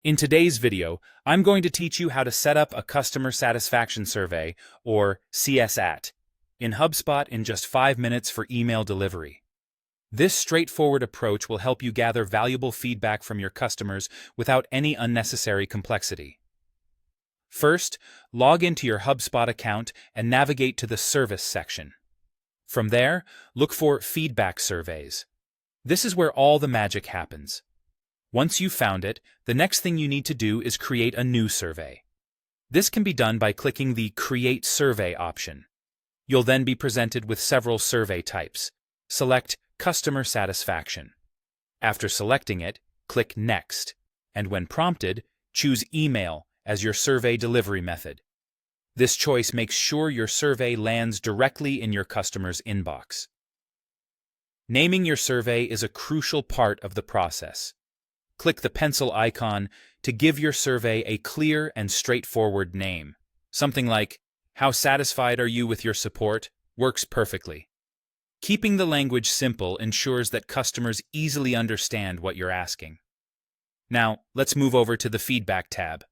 In today's video, I'm going to teach you how to set up a customer satisfaction survey, or CSAT, in HubSpot in just 5 minutes for email delivery. This straightforward approach will help you gather valuable feedback from your customers without any unnecessary complexity. First, log into your HubSpot account and navigate to the Service section. From there, look for Feedback Surveys. This is where all the magic happens. Once you've found it, the next thing you need to do is create a new survey. This can be done by clicking the Create Survey option. You'll then be presented with several survey types. Select Customer Satisfaction. After selecting it, click Next, and when prompted, choose Email as your survey delivery method. This choice makes sure your survey lands directly in your customer's inbox. Naming your survey is a crucial part of the process. Click the pencil icon to give your survey a clear and straightforward name. Something like, "How satisfied are you with your support?" works perfectly. Keeping the language simple ensures that customers easily understand what you're asking. Now, let's move over to the Feedback tab.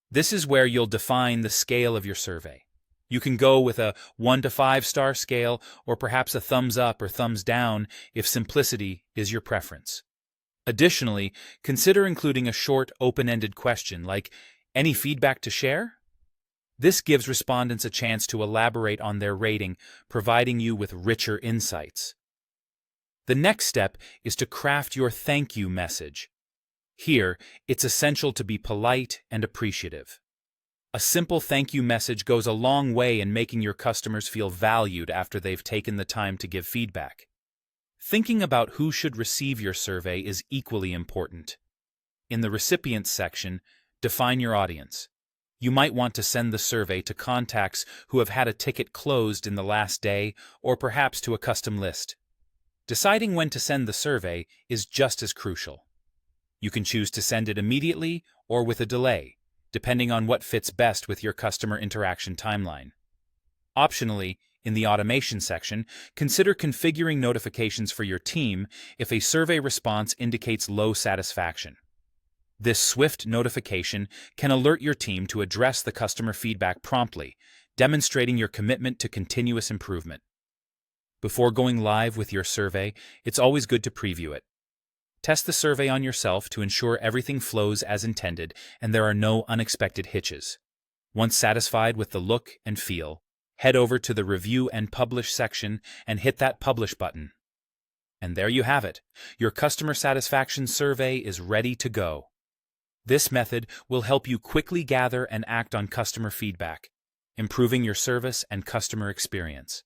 This is where you'll define the scale of your survey. You can go with a 1 to 5 star scale, or perhaps a thumbs up or thumbs down if simplicity is your preference. Additionally, consider including a short, open-ended question like, "Any feedback to share?" This gives respondents a chance to elaborate on their rating, providing you with richer insights. The next step is to craft your thank you message. Here, it's essential to be polite and appreciative. A simple thank you message goes a long way in making your customers feel valued after they've taken the time to give feedback. Thinking about who should receive your survey is equally important. In the Recipients section, define your audience. You might want to send the survey to contacts who have had a ticket closed in the last day, or perhaps to a custom list. Deciding when to send the survey is just as crucial. You can choose to send it immediately or with a delay, depending on what fits best with your customer interaction timeline. Optionally, in the Automation section, consider configuring notifications for your team if a survey response indicates low satisfaction. This swift notification can alert your team to address the customer feedback promptly, demonstrating your commitment to continuous improvement. Before going live with your survey, it's always good to preview it. Test the survey on yourself to ensure everything flows as intended and there are no unexpected hitches. Once satisfied with the look and feel, head over to the Review and Publish section and hit that Publish button. And there you have it. Your customer satisfaction survey is ready to go. This method will help you quickly gather and act on customer feedback, improving your service and customer experience.